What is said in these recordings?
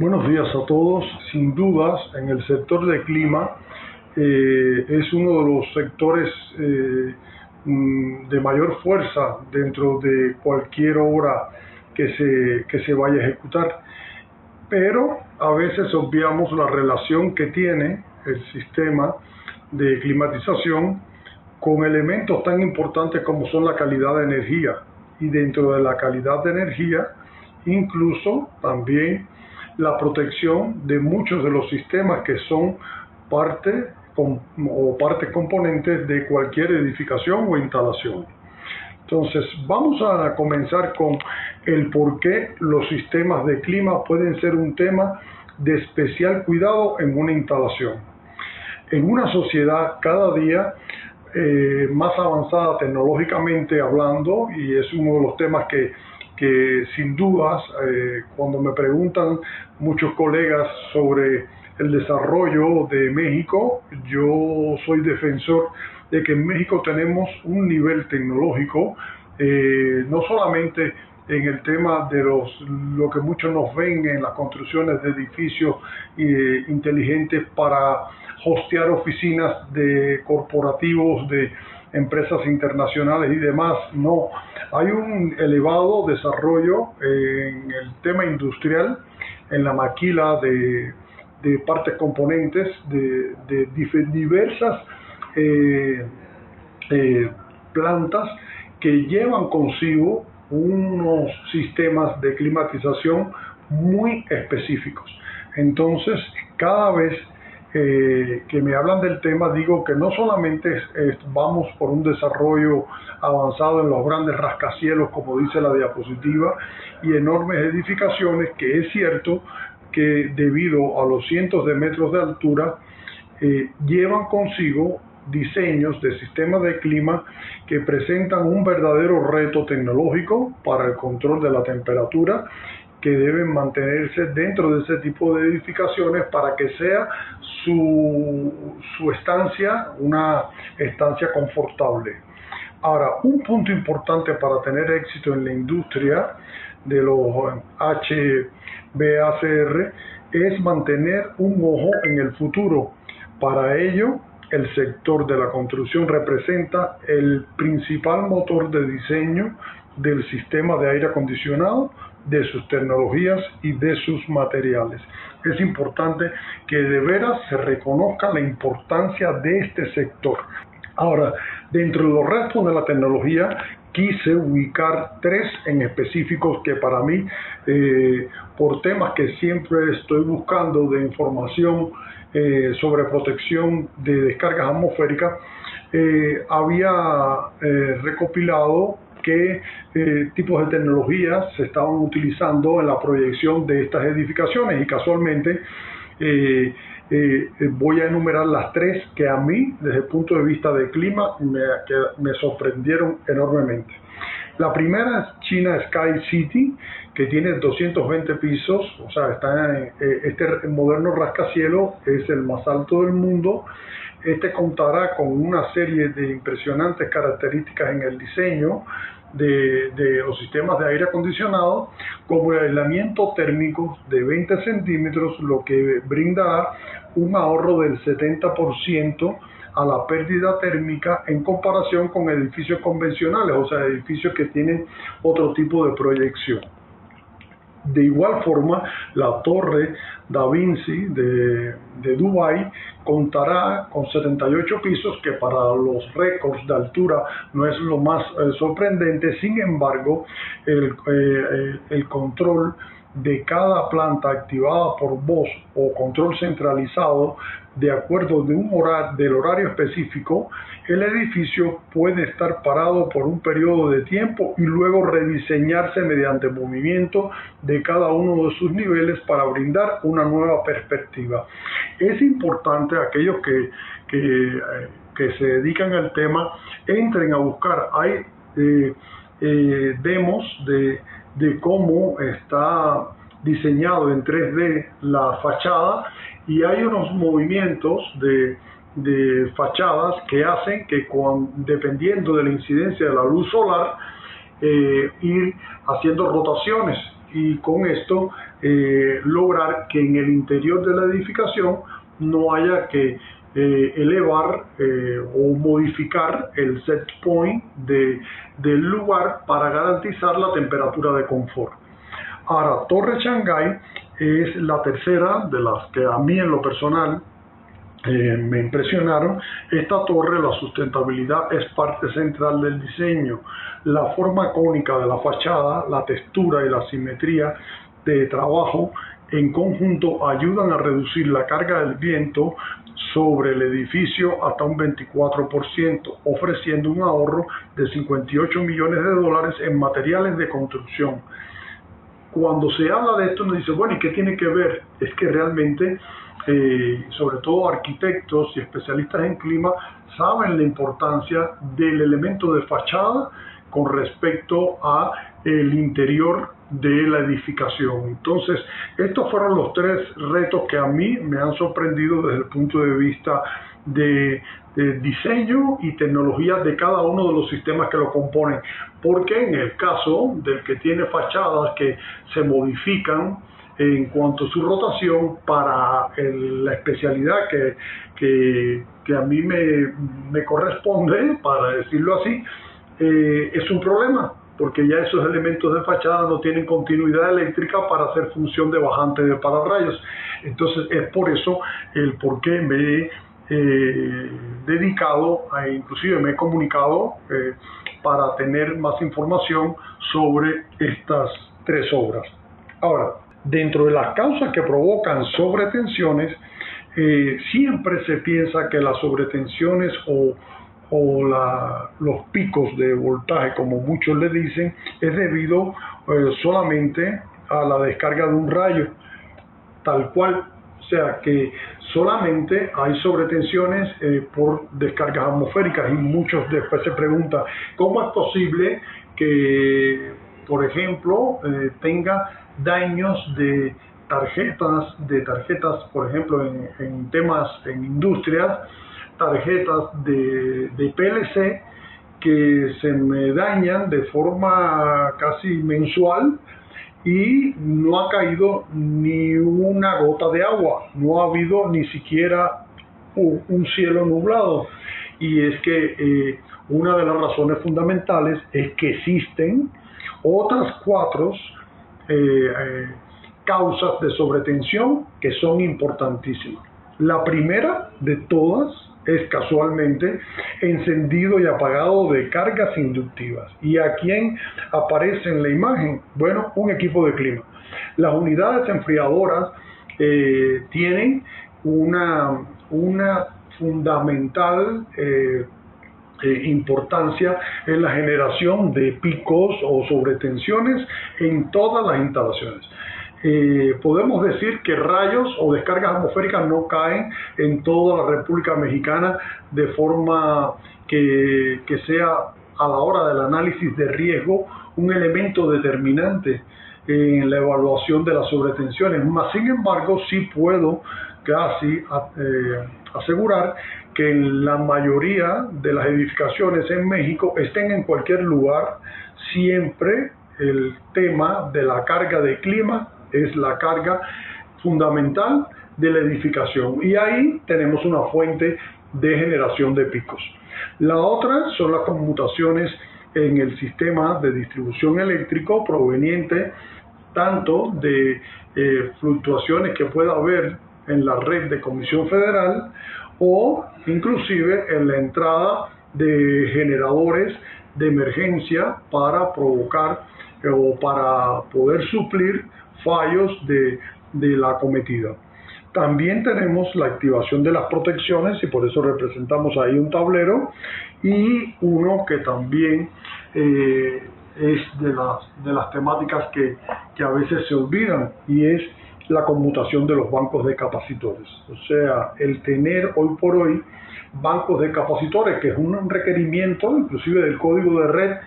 Buenos días a todos. Sin dudas, en el sector de clima es uno de los sectores de mayor fuerza dentro de cualquier obra que se vaya a ejecutar. Pero a veces obviamos la relación que tiene el sistema de climatización con elementos tan importantes como son la calidad de energía. Y dentro de la calidad de energía, incluso también la protección de muchos de los sistemas que son partes componentes de cualquier edificación o instalación. Entonces, vamos a comenzar con el por qué los sistemas de clima pueden ser un tema de especial cuidado en una instalación. En una sociedad cada día más avanzada tecnológicamente hablando, y es uno de los temas que sin dudas, cuando me preguntan muchos colegas sobre el desarrollo de México, yo soy defensor de que en México tenemos un nivel tecnológico, no solamente en el tema de lo que muchos nos ven en las construcciones de edificios inteligentes para hostear oficinas de corporativos, de empresas internacionales y demás. No, hay un elevado desarrollo en el tema industrial, en la maquila de partes componentes de diversas plantas que llevan consigo unos sistemas de climatización muy específicos. Entonces, cada vez que me hablan del tema, digo que no solamente vamos por un desarrollo avanzado en los grandes rascacielos, como dice la diapositiva, y enormes edificaciones, que es cierto que debido a los cientos de metros de altura, llevan consigo diseños de sistemas de clima que presentan un verdadero reto tecnológico para el control de la temperatura, que deben mantenerse dentro de ese tipo de edificaciones para que sea su estancia una estancia confortable. Ahora, un punto importante para tener éxito en la industria de los HVACR es mantener un ojo en el futuro. Para ello, el sector de la construcción representa el principal motor de diseño del sistema de aire acondicionado, de sus tecnologías y de sus materiales. Es importante que de veras se reconozca la importancia de este sector. Ahora, dentro de los restos de la tecnología, quise ubicar tres en específicos que para mí, por temas que siempre estoy buscando de información sobre protección de descargas atmosféricas, había recopilado qué tipos de tecnologías se estaban utilizando en la proyección de estas edificaciones, y casualmente voy a enumerar las tres que a mí, desde el punto de vista del clima, me sorprendieron enormemente. La primera es China Sky City, que tiene 220 pisos, o sea, este moderno rascacielos es el más alto del mundo. Este contará con una serie de impresionantes características en el diseño de los sistemas de aire acondicionado, como el aislamiento térmico de 20 centímetros, lo que brindará un ahorro del 70% a la pérdida térmica en comparación con edificios convencionales, o sea, edificios que tienen otro tipo de proyección. De igual forma, la Torre Da Vinci de Dubái contará con 78 pisos, que para los récords de altura no es lo más sorprendente. Sin embargo, el control de cada planta activada por voz o control centralizado, de acuerdo del horario específico, el edificio puede estar parado por un periodo de tiempo y luego rediseñarse mediante movimiento de cada uno de sus niveles para brindar una nueva perspectiva. Es importante aquellos que se dedican al tema entren a buscar. Hay demos de cómo está diseñado en 3D la fachada, y hay unos movimientos de fachadas que hacen que dependiendo de la incidencia de la luz solar, ir haciendo rotaciones, y con esto lograr que en el interior de la edificación no haya que elevar o modificar el set point del lugar para garantizar la temperatura de confort. Ahora, Torre Shanghái es la tercera de las que a mí en lo personal me impresionaron. Esta torre, la sustentabilidad es parte central del diseño. La forma cónica de la fachada, la textura y la simetría de trabajo en conjunto ayudan a reducir la carga del viento sobre el edificio hasta un 24%, ofreciendo un ahorro de 58 millones de dólares en materiales de construcción. Cuando se habla de esto, uno dice, bueno, ¿y qué tiene que ver? Es que realmente, sobre todo arquitectos y especialistas en clima, saben la importancia del elemento de fachada con respecto a el interior de la edificación. Entonces, estos fueron los tres retos que a mí me han sorprendido desde el punto de vista de diseño y tecnología de cada uno de los sistemas que lo componen, porque en el caso del que tiene fachadas que se modifican en cuanto a su rotación para la especialidad que a mí me corresponde, para decirlo así, es un problema, porque ya esos elementos de fachada no tienen continuidad eléctrica para hacer función de bajante de pararrayos. Entonces es por eso el por qué me he dedicado, inclusive me he comunicado para tener más información sobre estas tres obras. Ahora, dentro de las causas que provocan sobretensiones, siempre se piensa que las sobretensiones o los picos de voltaje, como muchos le dicen, es debido solamente a la descarga de un rayo, tal cual. O sea que solamente hay sobretensiones por descargas atmosféricas, y muchos después se preguntan ¿cómo es posible que, por ejemplo, tenga daños de tarjetas, por ejemplo, en temas, en industrias, tarjetas de PLC que se me dañan de forma casi mensual y no ha caído ni una gota de agua, no ha habido ni siquiera un cielo nublado? Y es que una de las razones fundamentales es que existen otras cuatro causas de sobretensión que son importantísimas. La primera de todas es casualmente encendido y apagado de cargas inductivas. ¿Y a quién aparece en la imagen? Bueno, un equipo de clima. Las unidades enfriadoras tienen una fundamental importancia en la generación de picos o sobretensiones en todas las instalaciones. Podemos decir que rayos o descargas atmosféricas no caen en toda la República Mexicana de forma que sea a la hora del análisis de riesgo un elemento determinante en la evaluación de las sobretensiones. Mas, sin embargo, sí puedo casi asegurar que en la mayoría de las edificaciones en México, estén en cualquier lugar, siempre el tema de la carga de clima es la carga fundamental de la edificación, y ahí tenemos una fuente de generación de picos. La otra son las conmutaciones en el sistema de distribución eléctrico proveniente tanto de fluctuaciones que pueda haber en la red de Comisión Federal o inclusive en la entrada de generadores de emergencia para provocar o para poder suplir fallos de la acometida. También tenemos la activación de las protecciones, y por eso representamos ahí un tablero, y uno que también es de las temáticas que a veces se olvidan, y es la conmutación de los bancos de capacitores. O sea, el tener hoy por hoy bancos de capacitores, que es un requerimiento inclusive del código de red,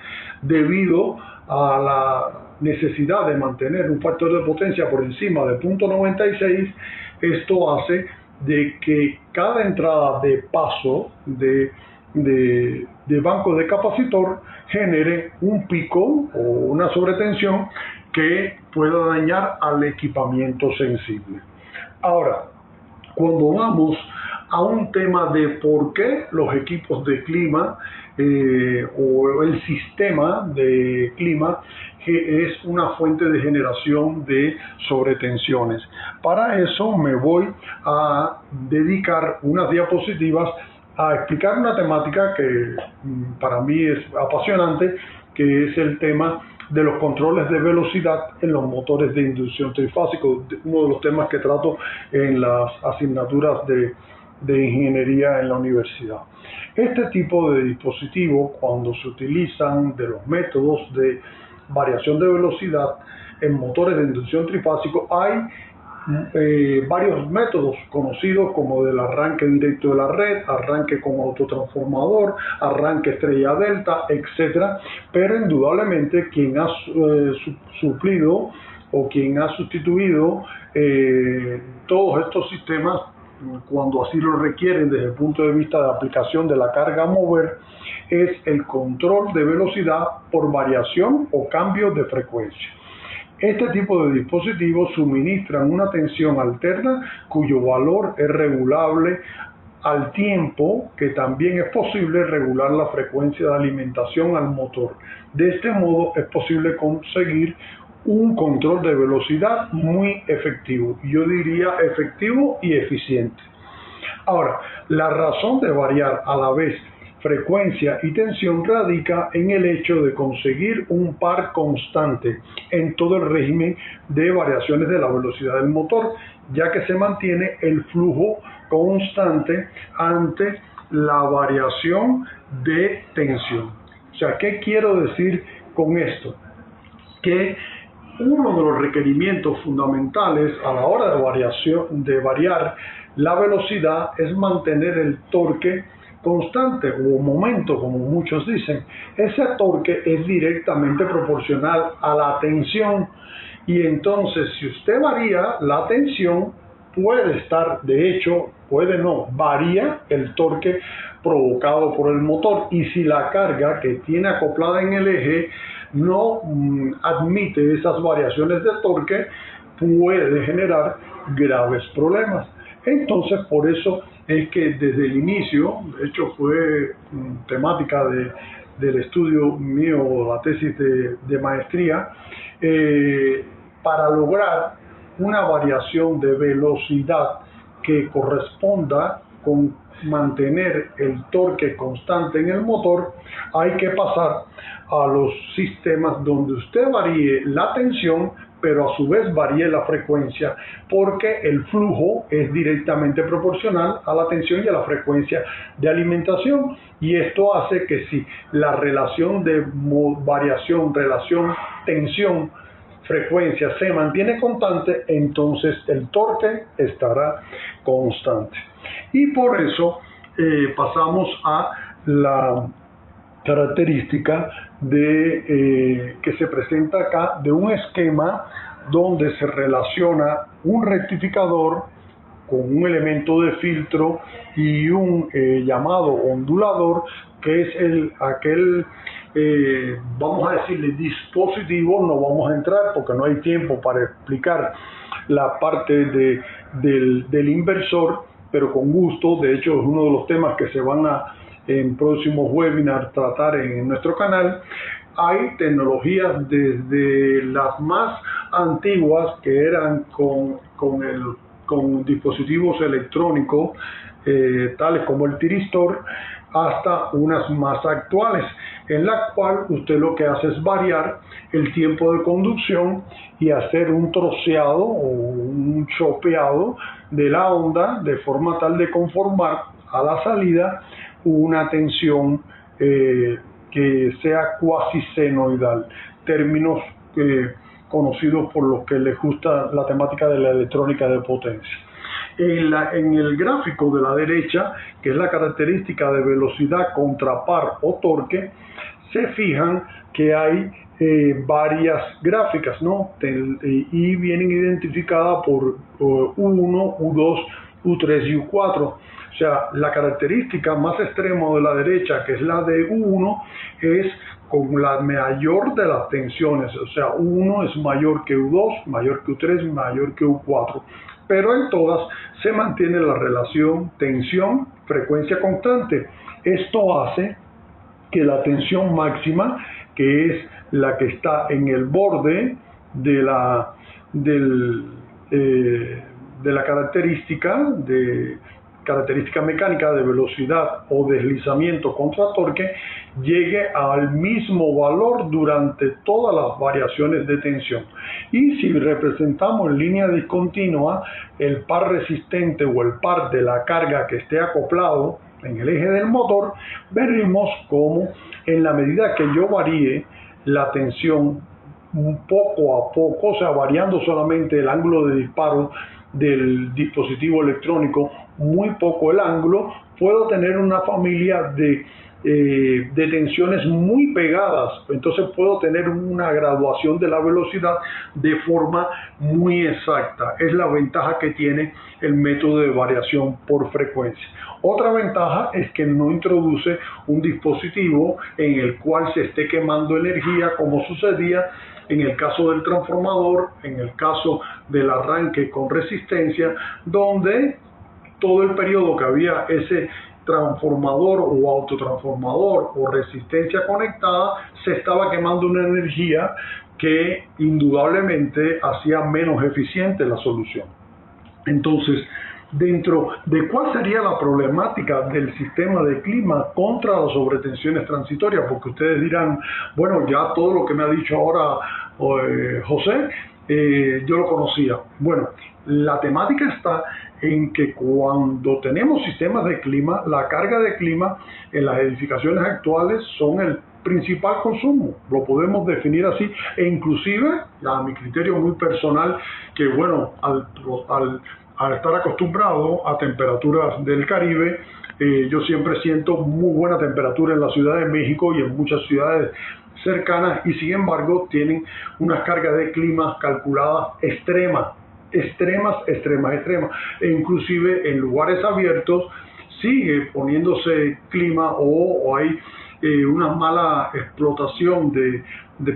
debido a la necesidad de mantener un factor de potencia por encima de 0.96, esto hace de que cada entrada de paso de banco de capacitor genere un pico o una sobretensión que pueda dañar al equipamiento sensible. Ahora, cuando vamos a un tema de por qué los equipos de clima o el sistema de clima que es una fuente de generación de sobretensiones. Para eso me voy a dedicar unas diapositivas a explicar una temática que para mí es apasionante, que es el tema de los controles de velocidad en los motores de inducción trifásico, uno de los temas que trato en las asignaturas de ingeniería en la universidad. Este tipo de dispositivos, cuando se utilizan de los métodos de variación de velocidad en motores de inducción trifásico, hay varios métodos conocidos como del arranque directo de la red, arranque con autotransformador, arranque estrella delta, etcétera. Pero indudablemente quien ha suplido o quien ha sustituido todos estos sistemas cuando así lo requieren desde el punto de vista de aplicación de la carga a mover es el control de velocidad por variación o cambio de frecuencia. Este tipo de dispositivos suministran una tensión alterna cuyo valor es regulable al tiempo que también es posible regular la frecuencia de alimentación al motor. De este modo es posible conseguir un control de velocidad muy efectivo, yo diría efectivo y eficiente. Ahora, la razón de variar a la vez frecuencia y tensión radica en el hecho de conseguir un par constante en todo el régimen de variaciones de la velocidad del motor, ya que se mantiene el flujo constante ante la variación de tensión. O sea, ¿qué quiero decir con esto? Que uno de los requerimientos fundamentales a la hora de variar la velocidad es mantener el torque constante o momento, como muchos dicen. Ese torque es directamente proporcional a la tensión y entonces si usted varía la tensión puede estar, de hecho, puede no, varía el torque provocado por el motor y si la carga que tiene acoplada en el eje no admite esas variaciones de torque, puede generar graves problemas. Entonces, por eso es que desde el inicio, de hecho fue temática del estudio mío, la tesis de maestría, para lograr una variación de velocidad que corresponda con mantener el torque constante en el motor, hay que pasar a los sistemas donde usted varíe la tensión, pero a su vez varíe la frecuencia, porque el flujo es directamente proporcional a la tensión y a la frecuencia de alimentación, y esto hace que si la relación de variación, relación tensión, frecuencia se mantiene constante, entonces el torque estará constante. Y por eso pasamos a la característica que se presenta acá de un esquema donde se relaciona un rectificador con un elemento de filtro y un llamado ondulador, que es aquel vamos a decirle dispositivo. No vamos a entrar porque no hay tiempo para explicar la parte del inversor, pero con gusto. De hecho es uno de los temas que se van a en próximos webinars tratar en nuestro canal. Hay tecnologías desde las más antiguas que eran con dispositivos electrónicos tales como el tiristor, hasta unas más actuales, en la cual usted lo que hace es variar el tiempo de conducción y hacer un troceado o un chopeado de la onda de forma tal de conformar a la salida una tensión que sea cuasi senoidal, términos conocidos por los que les gusta la temática de la electrónica de potencia. En el gráfico de la derecha, que es la característica de velocidad contra par o torque, se fijan que hay varias gráficas, ¿no? Y vienen identificadas por U1, U2, U3 y U4. O sea, la característica más extrema de la derecha, que es la de U1, es con la mayor de las tensiones, o sea, U1 es mayor que U2, mayor que U3, mayor que U4, pero en todas se mantiene la relación tensión-frecuencia constante. Esto hace que la tensión máxima, que es la que está en el borde de la, de la característica mecánica de velocidad o deslizamiento contra torque, llegue al mismo valor durante todas las variaciones de tensión. Y si representamos en línea discontinua el par resistente o el par de la carga que esté acoplado en el eje del motor, veremos cómo en la medida que yo varíe la tensión poco a poco, o sea, variando solamente el ángulo de disparo del dispositivo electrónico, muy poco el ángulo, puedo tener una familia de tensiones muy pegadas. Entonces puedo tener una graduación de la velocidad de forma muy exacta. Es la ventaja que tiene el método de variación por frecuencia. Otra ventaja es que no introduce un dispositivo en el cual se esté quemando energía, como sucedía en el caso del transformador, en el caso del arranque con resistencia, donde todo el periodo que había ese transformador o autotransformador o resistencia conectada, se estaba quemando una energía que indudablemente hacía menos eficiente la solución. Entonces, dentro de cuál sería la problemática del sistema de clima contra las sobretensiones transitorias, porque ustedes dirán, bueno, ya todo lo que me ha dicho ahora José, yo lo conocía. Bueno, la temática está en que cuando tenemos sistemas de clima, la carga de clima en las edificaciones actuales son el principal consumo, lo podemos definir así, e inclusive, a mi criterio muy personal, que bueno, al estar acostumbrado a temperaturas del Caribe, yo siempre siento muy buena temperatura en la Ciudad de México y en muchas ciudades cercanas, y sin embargo tienen unas cargas de clima calculadas extremas, e inclusive en lugares abiertos sigue poniéndose clima o hay una mala explotación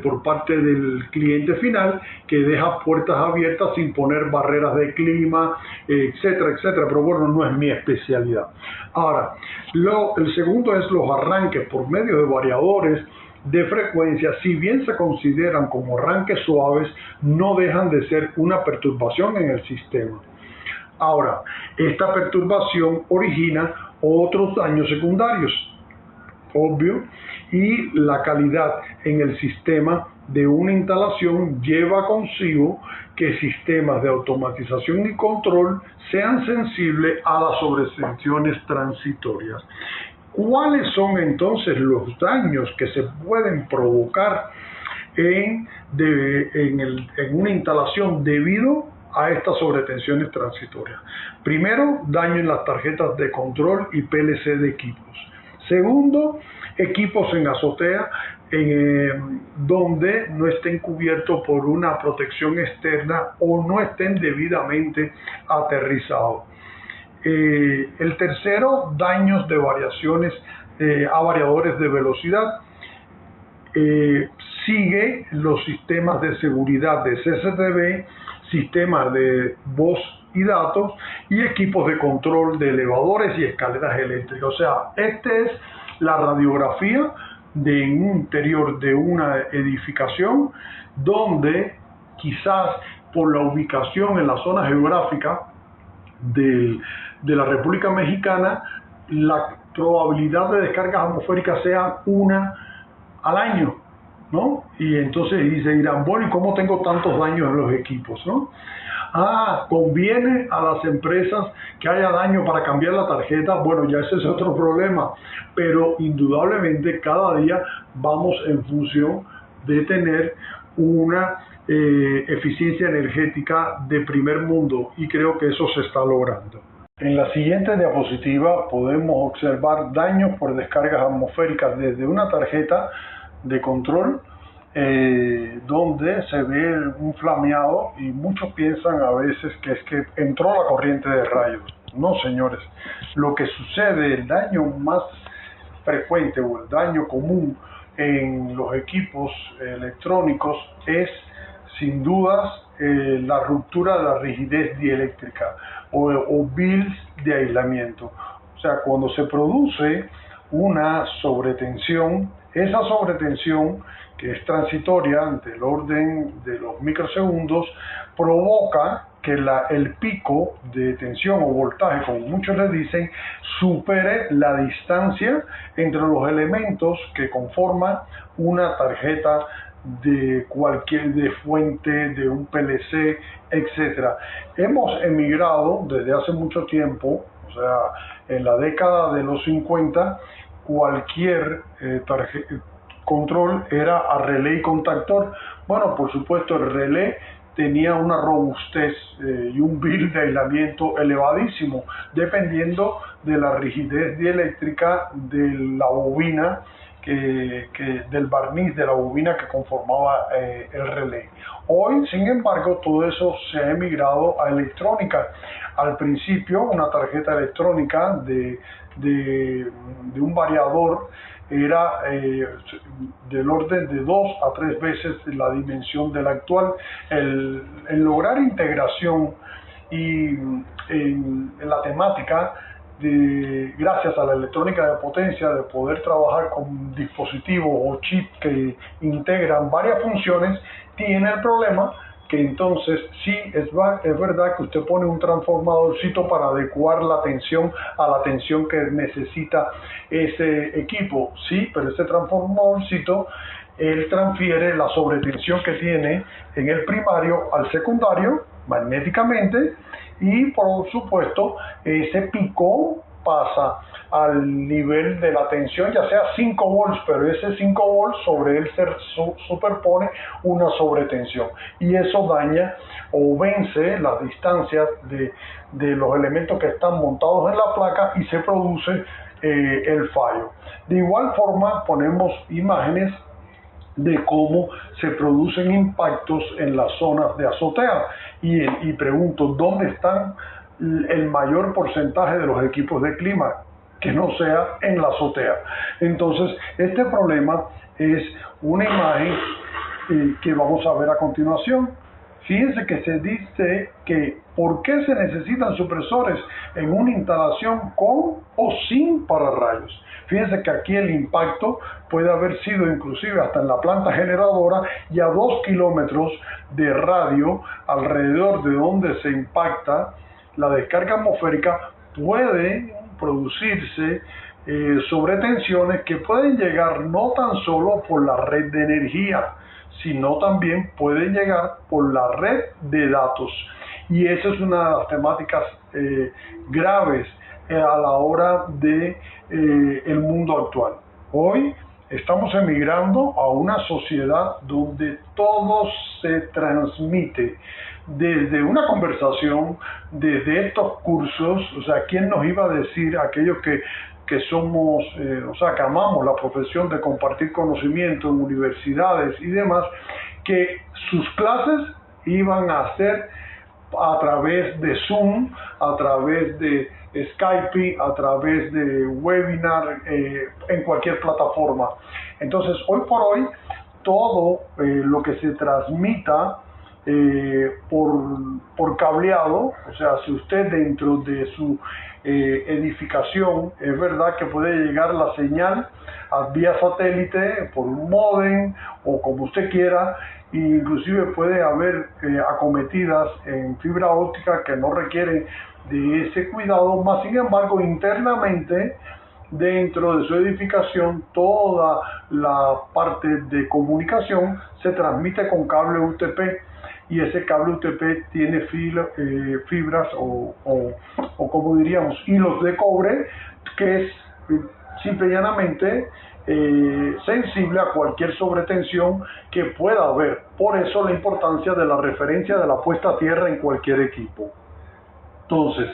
por parte del cliente final, que deja puertas abiertas sin poner barreras de clima, etcétera, etcétera. Pero bueno, no es mi especialidad. Ahora, el segundo es los arranques por medio de variadores de frecuencia. Si bien se consideran como arranques suaves, no dejan de ser una perturbación en el sistema. Ahora, esta perturbación origina otros daños secundarios, obvio, y la calidad en el sistema de una instalación lleva consigo que sistemas de automatización y control sean sensibles a las sobretensiones transitorias. ¿Cuáles son entonces los daños que se pueden provocar en una instalación debido a estas sobretensiones transitorias? Primero, daño en las tarjetas de control y PLC de equipos. Segundo, equipos en azotea donde no estén cubiertos por una protección externa o no estén debidamente aterrizados. El tercero, daños de variaciones a variadores de velocidad. Sigue los sistemas de seguridad de CCTV, sistemas de voz y datos y equipos de control de elevadores y escaleras eléctricas. O sea, esta es la radiografía de un interior de una edificación donde quizás por la ubicación en la zona geográfica de la República Mexicana, la probabilidad de descargas atmosféricas sea una al año, ¿no? Y entonces se dirán, bueno, ¿y cómo tengo tantos daños en los equipos, no? Conviene a las empresas que haya daño para cambiar la tarjeta. Bueno, ya ese es otro problema, pero indudablemente cada día vamos en función de tener una eficiencia energética de primer mundo, y creo que eso se está logrando. En la siguiente diapositiva podemos observar daños por descargas atmosféricas desde una tarjeta de control donde se ve un flameado, y muchos piensan a veces que es que entró la corriente de rayos. No, señores, lo que sucede, el daño más frecuente o el daño común en los equipos electrónicos es sin dudas la ruptura de la rigidez dieléctrica o bills de aislamiento. O sea, cuando se produce una sobretensión, esa sobretensión que es transitoria del orden de los microsegundos, provoca que el pico de tensión o voltaje, como muchos le dicen, supere la distancia entre los elementos que conforman una tarjeta de fuente, de un PLC, etcétera. Hemos emigrado desde hace mucho tiempo, o sea, en la década de los 50, cualquier control era a relé y contactor. Bueno, por supuesto, el relé tenía una robustez y un bill de aislamiento elevadísimo, dependiendo de la rigidez dieléctrica de la bobina, del barniz de la bobina que conformaba el relé. Hoy, sin embargo, todo eso se ha emigrado a electrónica. Al principio, una tarjeta electrónica de un variador era del orden de 2 a 3 veces la dimensión de la actual. El lograr integración y en la temática gracias a la electrónica de potencia, de poder trabajar con dispositivos o chips que integran varias funciones, tiene el problema que entonces sí es verdad que usted pone un transformadorcito para adecuar la tensión a la tensión que necesita ese equipo, sí, pero ese transformadorcito él transfiere la sobretensión que tiene en el primario al secundario magnéticamente, y por supuesto ese pico pasa al nivel de la tensión, ya sea 5 volts, pero ese 5 volts sobre él se superpone una sobretensión, y eso daña o vence las distancias de los elementos que están montados en la placa y se produce el fallo. De igual forma ponemos imágenes de cómo se producen impactos en las zonas de azotea y pregunto, ¿dónde están el mayor porcentaje de los equipos de clima? Que no sea en la azotea. Entonces, este problema es una imagen que vamos a ver a continuación. Fíjense que se dice que ¿por qué se necesitan supresores en una instalación con o sin pararrayos? Fíjense que aquí el impacto puede haber sido inclusive hasta en la planta generadora y a 2 kilómetros de radio alrededor de donde se impacta la descarga atmosférica. Puede producirse sobretensiones que pueden llegar no tan solo por la red de energía, sino también pueden llegar por la red de datos. Y esa es una de las temáticas graves a la hora de el mundo actual. Hoy estamos emigrando a una sociedad donde todo se transmite desde una conversación, desde estos cursos. O sea, ¿quién nos iba a decir, aquellos que somos, o sea, que amamos la profesión de compartir conocimiento en universidades y demás, que sus clases iban a ser a través de Zoom, a través de Skype, a través de webinar, en cualquier plataforma? Entonces, hoy por hoy, todo lo que se transmita por cableado, o sea, si usted dentro de su edificación, es verdad que puede llegar la señal vía satélite por un módem o como usted quiera, e inclusive puede haber acometidas en fibra óptica que no requieren de ese cuidado, más sin embargo internamente dentro de su edificación toda la parte de comunicación se transmite con cable UTP, y ese cable UTP tiene fibras o como diríamos hilos de cobre, que es simple y llanamente sensible a cualquier sobretensión que pueda haber. Por eso la importancia de la referencia de la puesta a tierra en cualquier equipo. Entonces,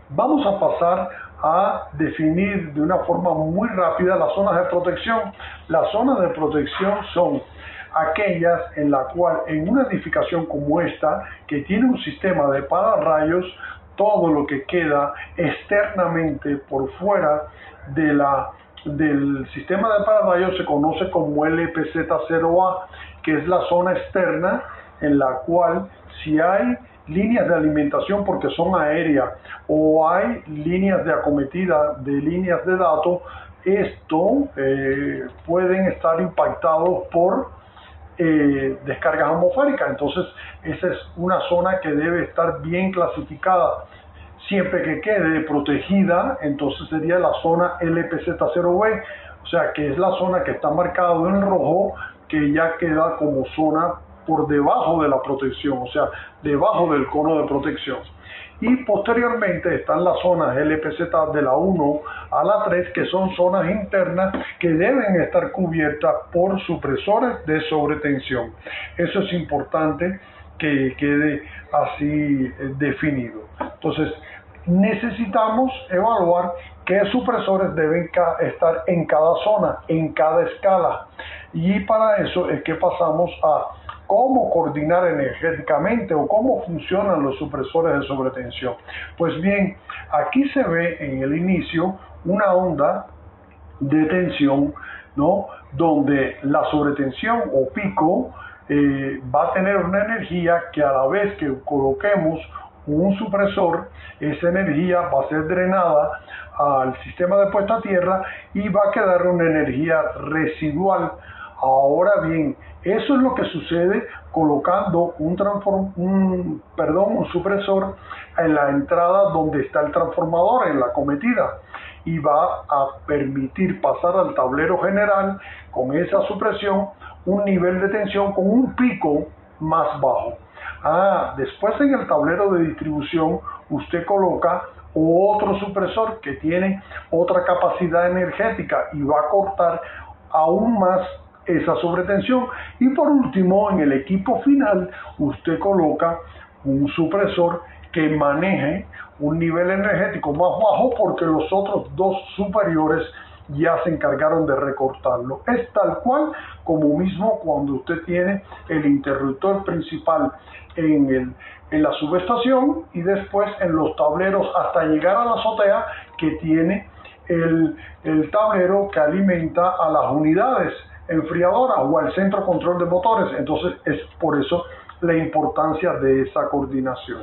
vamos a pasar a definir de una forma muy rápida las zonas de protección. Las zonas de protección son aquellas en la cual en una edificación como esta, que tiene un sistema de pararrayos, todo lo que queda externamente por fuera de la del sistema de pararrayos se conoce como LPZ0A, que es la zona externa en la cual si hay líneas de alimentación porque son aéreas o hay líneas de acometida de líneas de datos, esto pueden estar impactados por descargas atmosféricas. Entonces esa es una zona que debe estar bien clasificada. Siempre que quede protegida, entonces sería la zona LPZ0B, o sea que es la zona que está marcada en rojo, que ya queda como zona por debajo de la protección, o sea, debajo del cono de protección. Y posteriormente están las zonas LPZ de la 1 a la 3, que son zonas internas que deben estar cubiertas por supresores de sobretensión. Eso es importante que quede así definido. Entonces, necesitamos evaluar qué supresores deben estar en cada zona, en cada escala. Y para eso es que pasamos a cómo coordinar energéticamente o cómo funcionan los supresores de sobretensión. Pues bien, aquí se ve en el inicio una onda de tensión, ¿no?, donde la sobretensión o pico va a tener una energía que a la vez que coloquemos un supresor, esa energía va a ser drenada al sistema de puesta a tierra y va a quedar una energía residual. Ahora bien, eso es lo que sucede colocando un supresor en la entrada donde está el transformador, en la acometida, y va a permitir pasar al tablero general con esa supresión un nivel de tensión con un pico más bajo. Después en el tablero de distribución usted coloca otro supresor que tiene otra capacidad energética y va a cortar aún más esa sobretensión. Y por último, en el equipo final usted coloca un supresor que maneje un nivel energético más bajo porque los otros dos superiores ya se encargaron de recortarlo. Es tal cual como mismo cuando usted tiene el interruptor principal en la subestación y después en los tableros hasta llegar a la azotea, que tiene el tablero que alimenta a las unidades enfriadoras o al centro control de motores. Entonces es por eso la importancia de esa coordinación.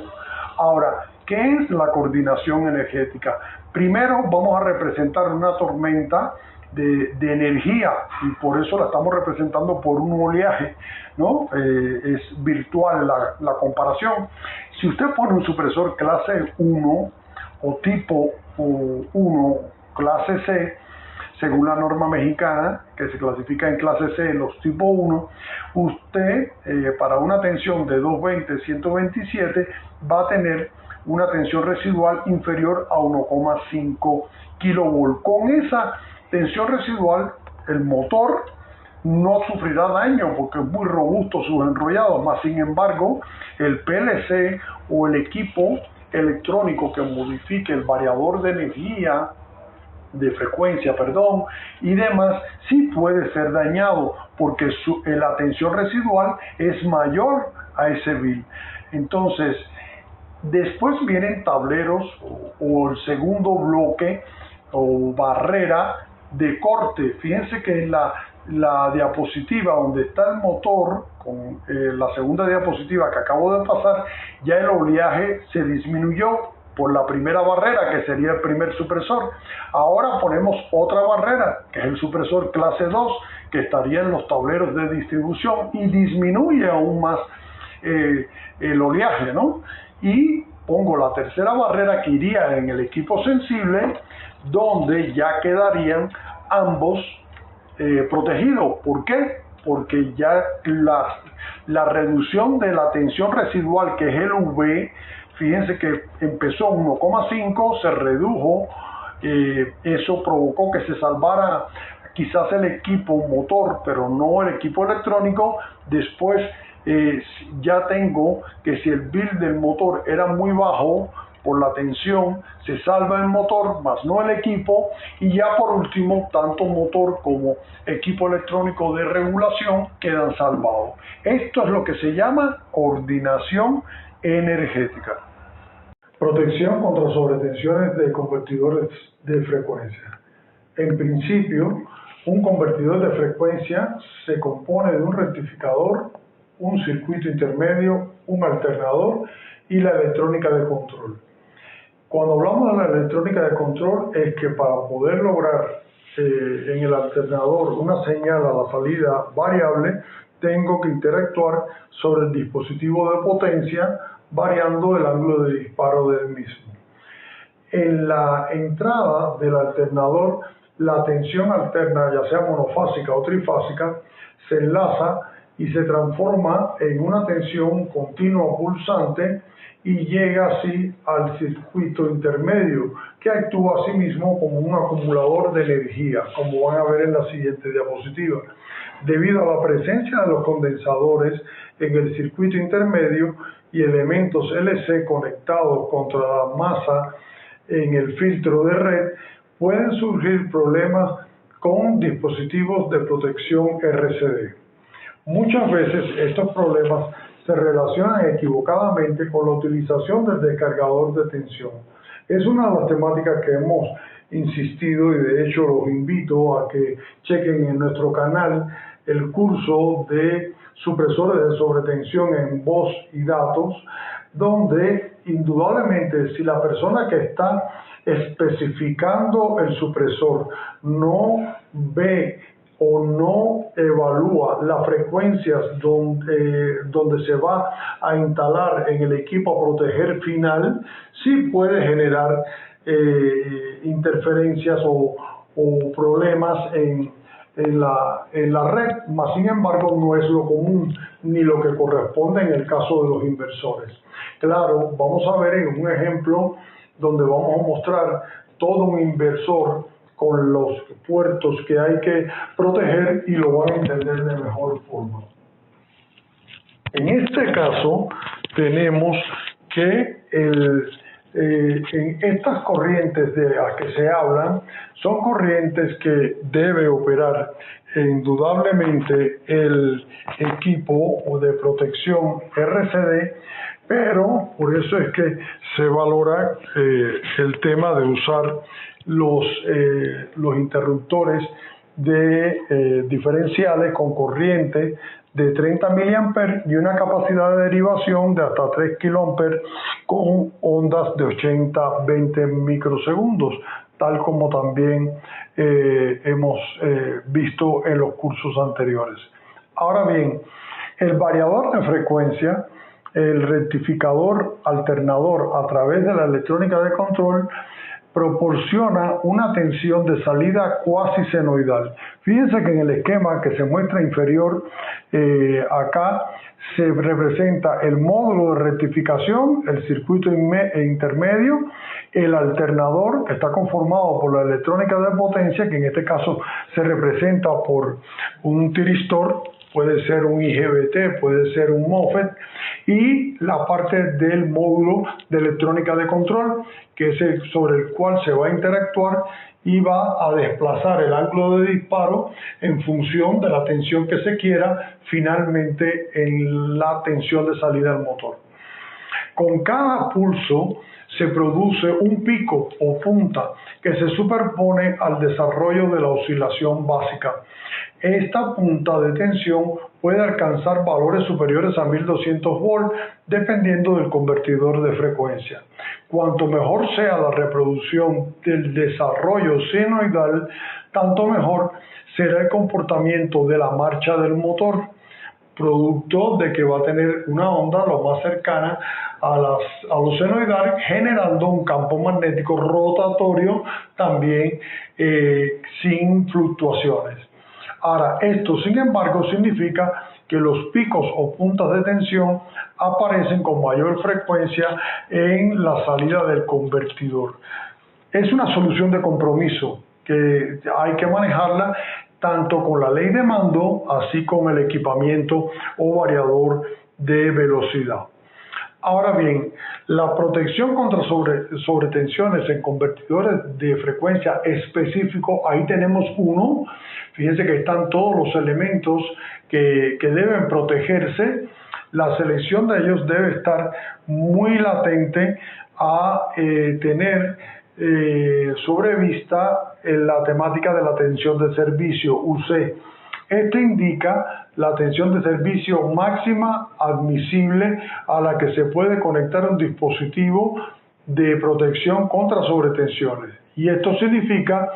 Ahora, ¿qué es la coordinación energética? Primero vamos a representar una tormenta de energía y por eso la estamos representando por un oleaje, ¿no? Es virtual la comparación. Si usted pone un supresor clase 1 o tipo 1, clase C, según la norma mexicana, que se clasifica en clase C, los tipo 1, usted para una tensión de 220-127 va a tener una tensión residual inferior a 1,5 kV. Con esa tensión residual, el motor no sufrirá daño porque es muy robusto sus enrollados, más sin embargo, el PLC o el equipo electrónico que modifique el variador de energía, de frecuencia, y demás, sí puede ser dañado porque la tensión residual es mayor a ese bill. Entonces, después vienen tableros o el segundo bloque o barrera de corte. Fíjense que en la diapositiva donde está el motor, con la segunda diapositiva que acabo de pasar, ya el oleaje se disminuyó por la primera barrera, que sería el primer supresor. Ahora ponemos otra barrera, que es el supresor clase 2, que estaría en los tableros de distribución y disminuye aún más el oleaje, ¿no? Y pongo la tercera barrera que iría en el equipo sensible, donde ya quedarían ambos protegidos. ¿Por qué? Porque ya la reducción de la tensión residual, que es el V, fíjense que empezó 1,5, se redujo, eso provocó que se salvara quizás el equipo motor, pero no el equipo electrónico. Después ya tengo que si el bill del motor era muy bajo por la tensión, se salva el motor, más no el equipo, y ya por último, tanto motor como equipo electrónico de regulación quedan salvados. Esto es lo que se llama coordinación energética. Protección contra sobretensiones de convertidores de frecuencia. En principio, un convertidor de frecuencia se compone de un rectificador, un circuito intermedio, un alternador y la electrónica de control. Cuando hablamos de la electrónica de control es que para poder lograr en el alternador una señal a la salida variable, tengo que interactuar sobre el dispositivo de potencia variando el ángulo de disparo del mismo. En la entrada del alternador, la tensión alterna, ya sea monofásica o trifásica, se enlaza y se transforma en una tensión continua pulsante y llega así al circuito intermedio, que actúa a sí mismo como un acumulador de energía, como van a ver en la siguiente diapositiva. Debido a la presencia de los condensadores en el circuito intermedio y elementos LC conectados contra la masa en el filtro de red, pueden surgir problemas con dispositivos de protección RCD. Muchas veces estos problemas se relacionan equivocadamente con la utilización del descargador de tensión. Es una de las temáticas que hemos insistido y de hecho los invito a que chequen en nuestro canal el curso de supresores de sobretensión en voz y datos, donde indudablemente si la persona que está especificando el supresor no ve o no evalúa las frecuencias donde se va a instalar en el equipo a proteger final, sí puede generar interferencias o problemas en la red, mas sin embargo no es lo común ni lo que corresponde en el caso de los inversores. Claro, vamos a ver en un ejemplo donde vamos a mostrar todo un inversor con los puertos que hay que proteger y lo van a entender de mejor forma. En este caso tenemos que en estas corrientes de las que se hablan son corrientes que debe operar indudablemente el equipo de protección RCD, pero por eso es que se valora el tema de usar los interruptores de diferenciales con corriente de 30 mA y una capacidad de derivación de hasta 3 kA con ondas de 80-20 microsegundos, tal como también hemos visto en los cursos anteriores. Ahora bien, el variador de frecuencia, el rectificador alternador a través de la electrónica de control, proporciona una tensión de salida cuasi senoidal. Fíjense que en el esquema que se muestra inferior acá se representa el módulo de rectificación, el circuito intermedio, el alternador que está conformado por la electrónica de potencia, que en este caso se representa por un tiristor, puede ser un IGBT, puede ser un MOSFET, y la parte del módulo de electrónica de control, que es el sobre el cual se va a interactuar y va a desplazar el ángulo de disparo en función de la tensión que se quiera finalmente en la tensión de salida del motor. Con cada pulso se produce un pico o punta que se superpone al desarrollo de la oscilación básica. Esta punta de tensión puede alcanzar valores superiores a 1200 volts dependiendo del convertidor de frecuencia. Cuanto mejor sea la reproducción del desarrollo senoidal, tanto mejor será el comportamiento de la marcha del motor, producto de que va a tener una onda lo más cercana a lo senoidal, generando un campo magnético rotatorio también sin fluctuaciones. Ahora, esto sin embargo significa que los picos o puntas de tensión aparecen con mayor frecuencia en la salida del convertidor. Es una solución de compromiso que hay que manejarla tanto con la ley de mando, así como el equipamiento o variador de velocidad. Ahora bien, la protección contra sobretensiones en convertidores de frecuencia específico, ahí tenemos uno. Fíjense que están todos los elementos que deben protegerse. La selección de ellos debe estar muy latente a tener sobre vista la temática de la tensión de servicio, UC. Este indica la tensión de servicio máxima admisible a la que se puede conectar un dispositivo de protección contra sobretensiones. Y esto significa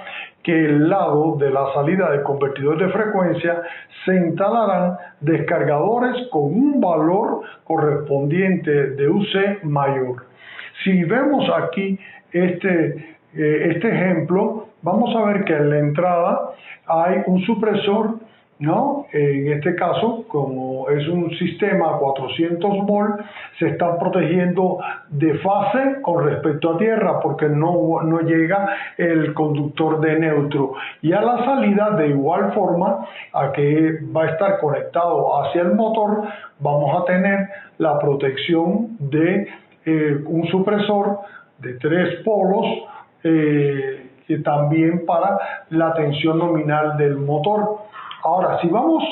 que el lado de la salida del convertidor de frecuencia se instalarán descargadores con un valor correspondiente de UC mayor. Si vemos aquí este ejemplo, vamos a ver que en la entrada hay un supresor, ¿no? En este caso, como es un sistema a 400 volts, se está protegiendo de fase con respecto a tierra porque no llega el conductor de neutro. Y a la salida, de igual forma, a que va a estar conectado hacia el motor, vamos a tener la protección de un supresor de 3 polos, que también para la tensión nominal del motor. Ahora, si vamos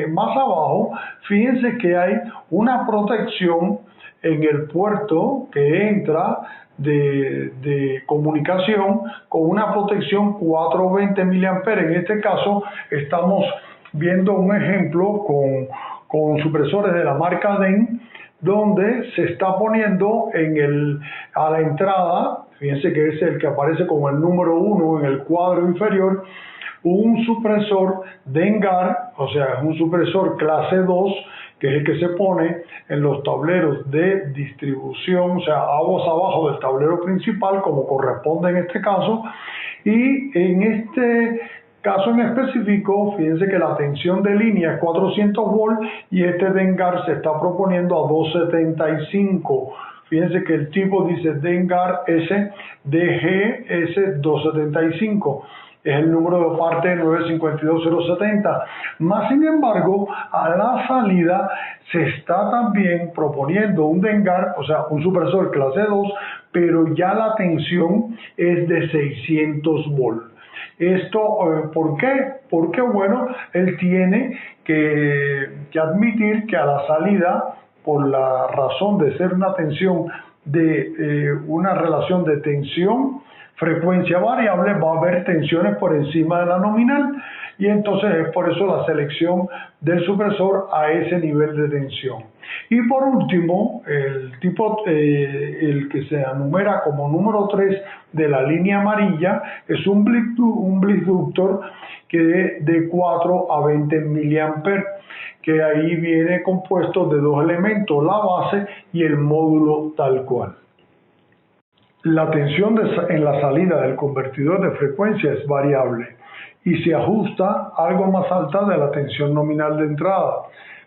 más abajo, fíjense que hay una protección en el puerto que entra de comunicación con una protección 420 mA. En este caso, estamos viendo un ejemplo con supresores de la marca DEN, donde se está poniendo a la entrada, fíjense que es el que aparece como el número 1 en el cuadro inferior, un supresor Dengar, o sea, es un supresor clase 2, que es el que se pone en los tableros de distribución, o sea, aguas abajo del tablero principal, como corresponde en este caso. Y en este caso en específico, fíjense que la tensión de línea es 400 volts y este Dengar se está proponiendo a 275. Fíjense que el tipo dice Dengar S DGS 275. Es el número de parte 952070. Más sin embargo, a la salida se está también proponiendo un Dengar, o sea, un supresor clase 2, pero ya la tensión es de 600 volts. Esto, ¿por qué? Porque, bueno, él tiene que admitir que a la salida, por la razón de ser una tensión de una relación de tensión frecuencia variable, va a haber tensiones por encima de la nominal, y entonces es por eso la selección del supresor a ese nivel de tensión. Y por último, el que se enumera como número 3 de la línea amarilla es un Blitzductor que de 4 a 20 mA, que ahí viene compuesto de 2 elementos, la base y el módulo tal cual. La tensión en la salida del convertidor de frecuencia es variable y se ajusta algo más alta de la tensión nominal de entrada.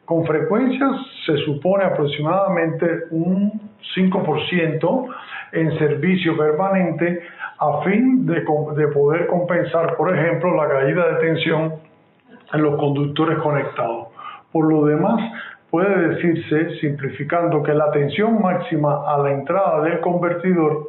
Con frecuencias se supone aproximadamente un 5% en servicio permanente a fin de poder compensar, por ejemplo, la caída de tensión en los conductores conectados. Por lo demás, puede decirse, simplificando, que la tensión máxima a la entrada del convertidor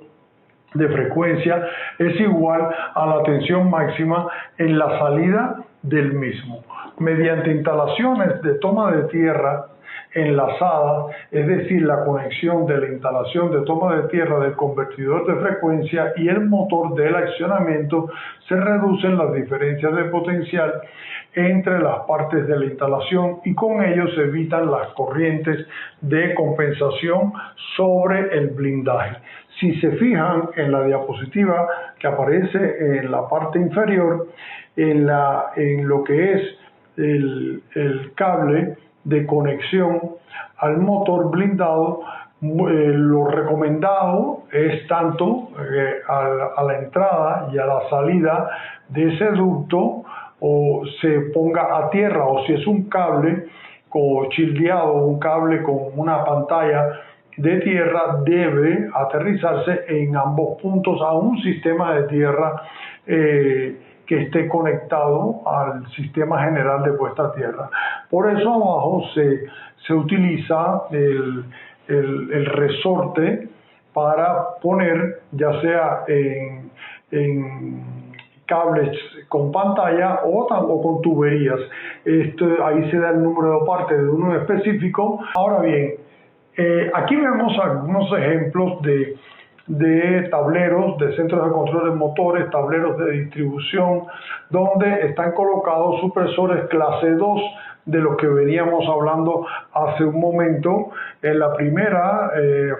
de frecuencia es igual a la tensión máxima en la salida del mismo. Mediante instalaciones de toma de tierra enlazadas, es decir, la conexión de la instalación de toma de tierra del convertidor de frecuencia y el motor del accionamiento, se reducen las diferencias de potencial entre las partes de la instalación y con ello se evitan las corrientes de compensación sobre el blindaje. Si se fijan en la diapositiva que aparece en la parte inferior, en lo que es el cable de conexión al motor blindado, lo recomendado es tanto a la entrada y a la salida de ese ducto, o se ponga a tierra, o si es un cable childeado, un cable con una pantalla de tierra, debe aterrizarse en ambos puntos a un sistema de tierra que esté conectado al sistema general de puesta a tierra. Por eso abajo se utiliza el resorte para poner, ya sea en cables con pantalla o con tuberías. Ahí se da el número de parte de uno específico. Ahora bien, aquí vemos algunos ejemplos de tableros, de centros de control de motores, tableros de distribución, donde están colocados supresores clase 2, de los que veníamos hablando hace un momento. En la primera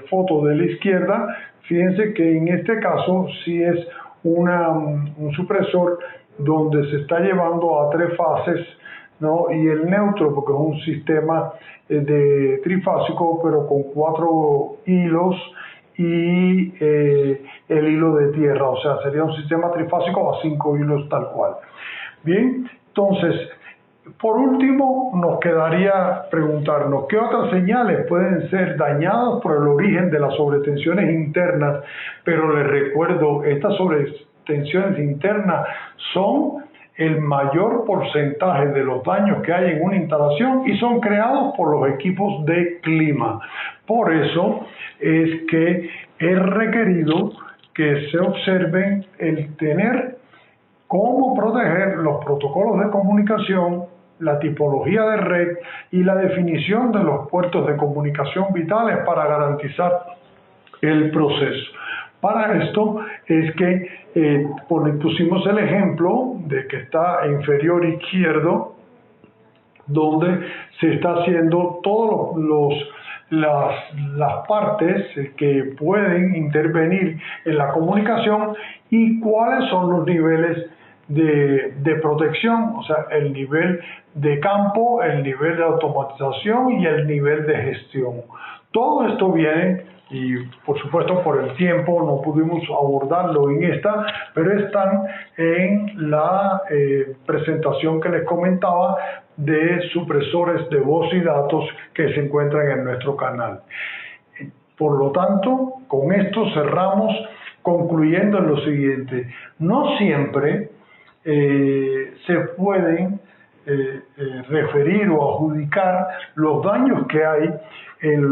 foto de la izquierda, fíjense que en este caso sí es un supresor donde se está llevando a 3 fases, ¿no? Y el neutro, porque es un sistema de trifásico, pero con 4 hilos y el hilo de tierra, o sea, sería un sistema trifásico a 5 hilos tal cual. Bien, entonces, por último, nos quedaría preguntarnos qué otras señales pueden ser dañadas por el origen de las sobretensiones internas, pero les recuerdo, estas sobretensiones internas son el mayor porcentaje de los daños que hay en una instalación y son creados por los equipos de clima. Por eso es que es requerido que se observen el tener cómo proteger los protocolos de comunicación, la tipología de red y la definición de los puertos de comunicación vitales para garantizar el proceso. Para esto es que pusimos el ejemplo de que está inferior izquierdo, donde se está haciendo todas las partes que pueden intervenir en la comunicación y cuáles son los niveles de protección, o sea, el nivel de campo, el nivel de automatización y el nivel de gestión. Todo esto viene, y por supuesto por el tiempo no pudimos abordarlo en esta, pero están en la presentación que les comentaba de supresores de voz y datos que se encuentran en nuestro canal. Por lo tanto, con esto cerramos concluyendo en lo siguiente: no siempre se pueden referir o adjudicar los daños que hay en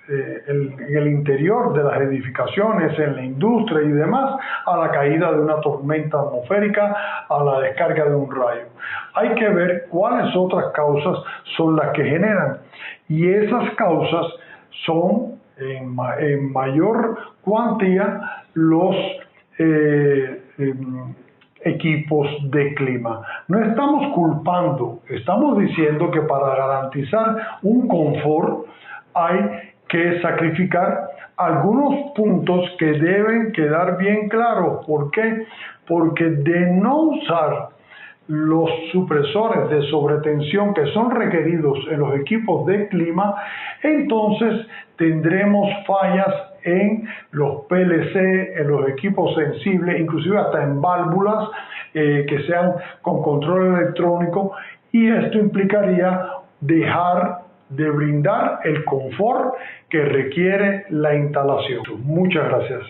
el interior de las edificaciones, en la industria y demás, a la caída de una tormenta atmosférica, a la descarga de un rayo. Hay que ver cuáles otras causas son las que generan, y esas causas son en mayor cuantía los equipos de clima. No estamos culpando, estamos diciendo que para garantizar un confort hay que sacrificar algunos puntos que deben quedar bien claros. ¿Por qué? Porque de no usar los supresores de sobretensión que son requeridos en los equipos de clima, entonces tendremos fallas en los PLC, en los equipos sensibles, inclusive hasta en válvulas que sean con control electrónico, y esto implicaría dejar de brindar el confort que requiere la instalación. Muchas gracias.